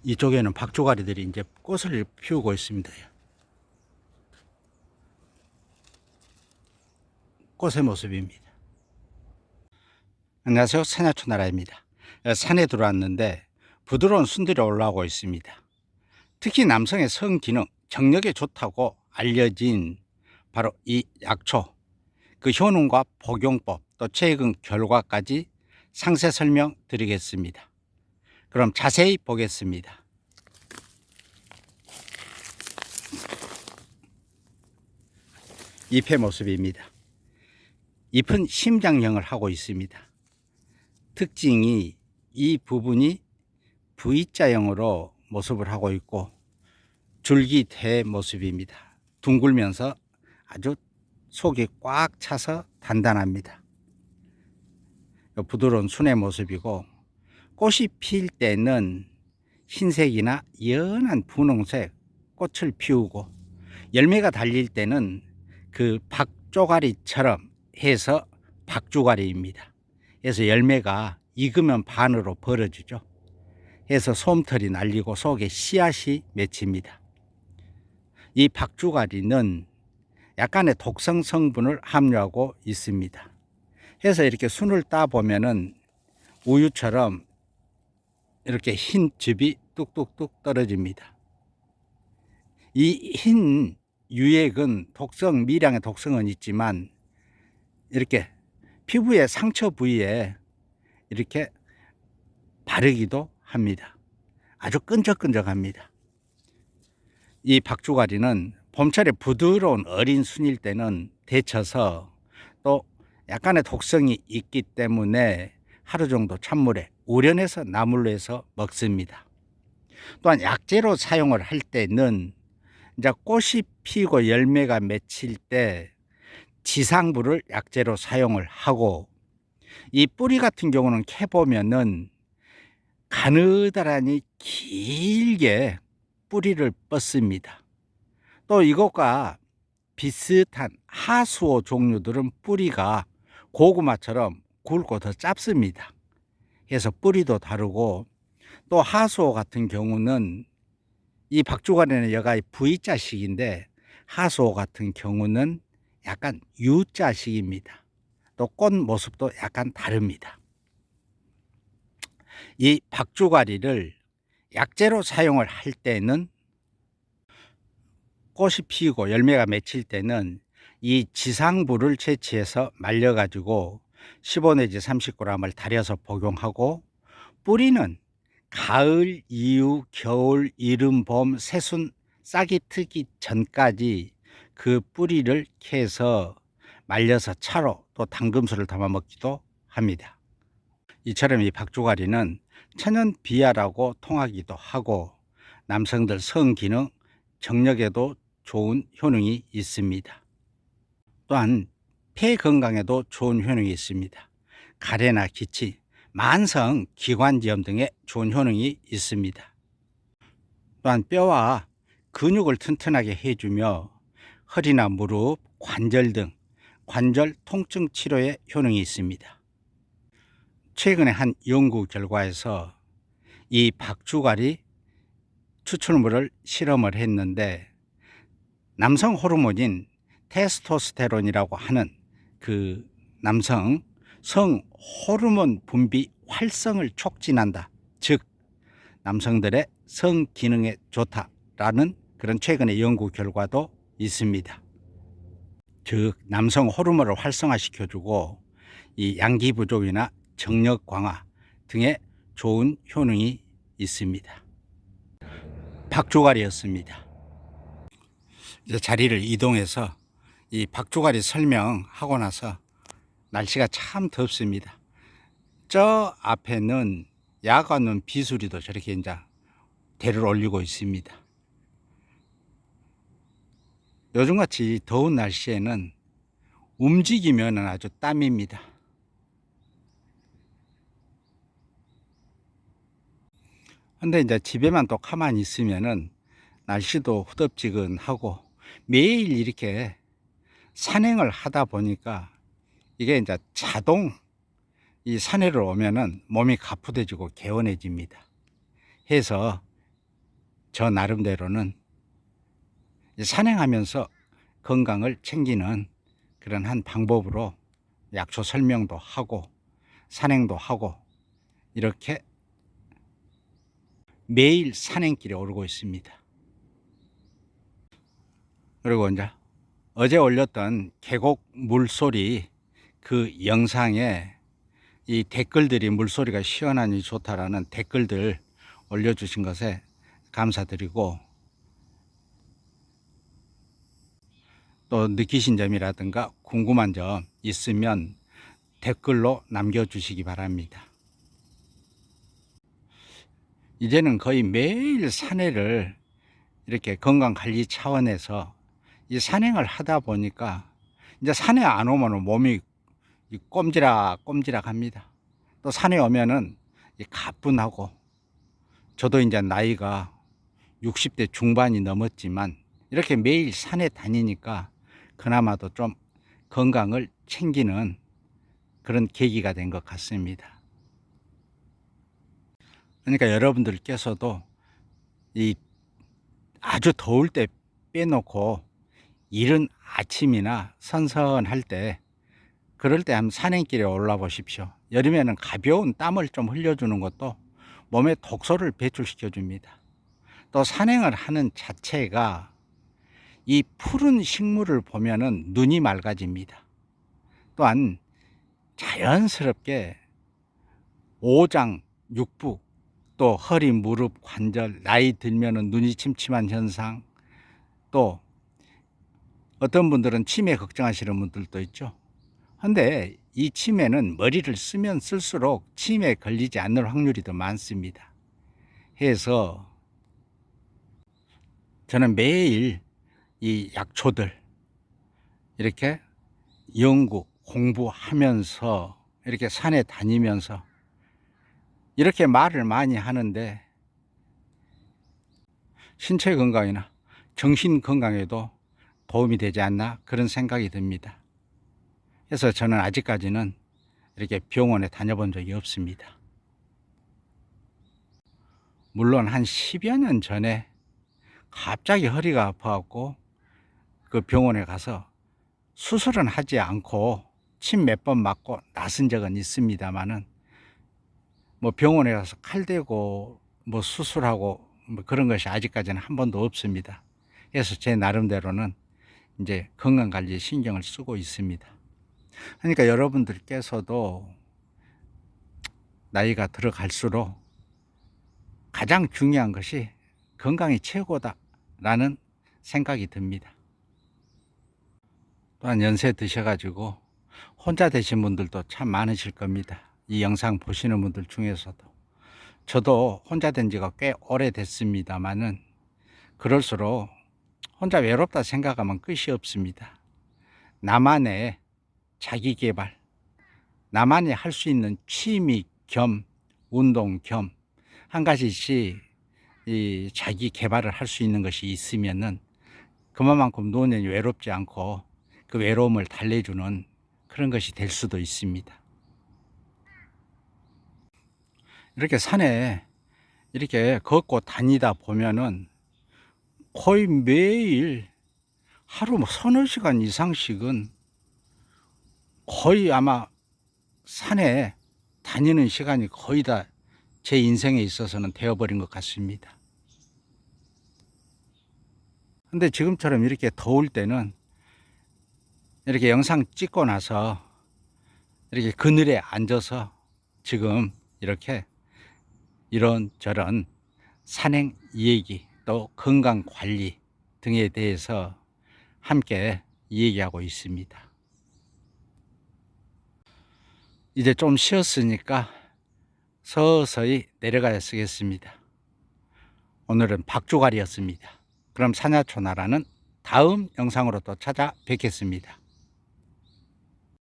이쪽에는 박주가리들이 이제 꽃을 피우고 있습니다. 꽃의 모습입니다. 안녕하세요. 산야초나라입니다. 산에 들어왔는데 부드러운 순들이 올라오고 있습니다. 특히 남성의 성기능, 정력에 좋다고 알려진 바로 이 약초, 그 효능과 복용법, 또 최근 결과까지 상세 설명 드리겠습니다. 그럼 자세히 보겠습니다. 잎의 모습입니다. 잎은 심장형을 하고 있습니다. 특징이 이 부분이 V자형으로 모습을 하고 있고 줄기 대 모습입니다. 둥글면서 아주 속이 꽉 차서 단단합니다. 부드러운 순의 모습이고, 꽃이 필 때는 흰색이나 연한 분홍색 꽃을 피우고, 열매가 달릴 때는 그 박조가리처럼 해서 박주가리입니다. 그래서 열매가 익으면 반으로 벌어지죠. 해서 솜털이 날리고 속에 씨앗이 맺힙니다. 이 박주가리는 약간의 독성 성분을 함유하고 있습니다. 해서 이렇게 순을 따 보면은 우유처럼 이렇게 흰 즙이 뚝뚝뚝 떨어집니다. 이 흰 유액은 미량의 독성은 있지만 이렇게 피부의 상처 부위에 이렇게 바르기도 합니다. 아주 끈적끈적합니다. 이 박주가리는 봄철에 부드러운 어린 순일 때는 데쳐서, 또 약간의 독성이 있기 때문에 하루 정도 찬물에 우려내서 나물로 해서 먹습니다. 또한 약재로 사용을 할 때는 이제 꽃이 피고 열매가 맺힐 때 지상부를 약재로 사용을 하고, 이 뿌리 같은 경우는 캐보면은 가느다란히 길게 뿌리를 뻗습니다. 또 이것과 비슷한 하수오 종류들은 뿌리가 고구마처럼 굵고 더 짧습니다. 그래서 뿌리도 다르고, 또 하수오 같은 경우는 이 박주가리는 여가의 V자식인데 하수오 같은 경우는 약간 U자식입니다. 또 꽃 모습도 약간 다릅니다. 이 박주가리를 약재로 사용을 할 때는, 꽃이 피고 열매가 맺힐 때는 이 지상부를 채취해서 말려가지고 15 내지 30g을 달여서 복용하고, 뿌리는 가을, 이후, 겨울, 이른, 봄, 새순 싹이 트기 전까지 그 뿌리를 캐서 말려서 차로 또 당금술을 담아 먹기도 합니다. 이처럼 이 박주가리는 천연 비아라고 통하기도 하고, 남성들 성기능, 정력에도 좋은 효능이 있습니다. 또한 폐 건강에도 좋은 효능이 있습니다. 가래나 기치, 만성 기관지염 등에 좋은 효능이 있습니다. 또한 뼈와 근육을 튼튼하게 해주며 허리나 무릎, 관절 등 관절 통증 치료에 효능이 있습니다. 최근에 한 연구 결과에서 이 박주가리 추출물을 실험을 했는데, 남성 호르몬인 테스토스테론이라고 하는 그 남성 성 호르몬 분비 활성을 촉진한다. 즉 남성들의 성 기능에 좋다라는 그런 최근의 연구 결과도 있습니다. 즉 남성 호르몬을 활성화시켜주고 이 양기 부족이나 정력 강화 등의 좋은 효능이 있습니다. 박주가리였습니다. 이제 자리를 이동해서 이 박주가리 설명하고 나서 날씨가 참 덥습니다. 저 앞에는 야간은 비수리도 저렇게 이제 대를 올리고 있습니다. 요즘같이 더운 날씨에는 움직이면 아주 땀입니다. 근데 이제 집에만 또 가만히 있으면은 날씨도 후덥지근하고, 매일 이렇게 산행을 하다 보니까 이게 이제 자동 이 산에를 오면은 몸이 가뿐해지고 개운해집니다. 해서 저 나름대로는 산행하면서 건강을 챙기는 그런 한 방법으로 약초 설명도 하고 산행도 하고 이렇게 매일 산행길에 오르고 있습니다. 그리고 이제 어제 올렸던 계곡 물소리 그 영상에 이 댓글들이 물소리가 시원하니 좋다라는 댓글들 올려주신 것에 감사드리고, 또 느끼신 점이라든가 궁금한 점 있으면 댓글로 남겨주시기 바랍니다. 이제는 거의 매일 산행을 이렇게 건강관리 차원에서 이 산행을 하다 보니까 이제 산에 안 오면 몸이 꼼지락꼼지락 합니다. 또 산에 오면은 가뿐하고, 저도 이제 나이가 60대 중반이 넘었지만 이렇게 매일 산에 다니니까 그나마도 좀 건강을 챙기는 그런 계기가 된 것 같습니다. 그러니까 여러분들께서도 이 아주 더울 때 빼놓고 이른 아침이나 선선할 때, 그럴 때 한번 산행길에 올라 보십시오. 여름에는 가벼운 땀을 좀 흘려주는 것도 몸에 독소를 배출시켜 줍니다. 또 산행을 하는 자체가 이 푸른 식물을 보면은 눈이 맑아집니다. 또한 자연스럽게 오장, 육부, 또 허리, 무릎, 관절, 나이 들면은 눈이 침침한 현상, 또 어떤 분들은 치매 걱정하시는 분들도 있죠. 근데 이 치매는 머리를 쓰면 쓸수록 치매에 걸리지 않을 확률이 더 많습니다. 해서 저는 매일 이 약초들 이렇게 연구, 공부하면서 이렇게 산에 다니면서 이렇게 말을 많이 하는데, 신체 건강이나 정신 건강에도 도움이 되지 않나 그런 생각이 듭니다. 그래서 저는 아직까지는 이렇게 병원에 다녀본 적이 없습니다. 물론 한 10여 년 전에 갑자기 허리가 아파갖고 그 병원에 가서 수술은 하지 않고 침 몇 번 맞고 나선 적은 있습니다만은, 뭐 병원에 가서 칼 대고 뭐 수술하고 뭐 그런 것이 아직까지는 한 번도 없습니다. 그래서 제 나름대로는 이제 건강관리에 신경을 쓰고 있습니다. 그러니까 여러분들께서도 나이가 들어갈수록 가장 중요한 것이 건강이 최고다라는 생각이 듭니다. 또한 연세 드셔가지고 혼자 되신 분들도 참 많으실 겁니다. 이 영상 보시는 분들 중에서도. 저도 혼자 된 지가 꽤 오래됐습니다만은 그럴수록 혼자 외롭다 생각하면 끝이 없습니다. 나만의 자기 개발, 나만이 할 수 있는 취미 겸 운동 겸 한 가지씩 이 자기 개발을 할 수 있는 것이 있으면은 그만큼 노년이 외롭지 않고 그 외로움을 달래주는 그런 것이 될 수도 있습니다. 이렇게 산에 이렇게 걷고 다니다 보면은 거의 매일 하루 뭐 서너 시간 이상씩은 거의 아마 산에 다니는 시간이 거의 다 제 인생에 있어서는 되어버린 것 같습니다. 근데 지금처럼 이렇게 더울 때는 이렇게 영상 찍고 나서 이렇게 그늘에 앉아서 지금 이렇게 이런저런 산행 얘기 또 건강관리 등에 대해서 함께 얘기하고 있습니다. 이제 좀 쉬었으니까 서서히 내려가야 쓰겠습니다. 오늘은 박주갈이었습니다. 그럼 산야초나라는 다음 영상으로 또 찾아뵙겠습니다.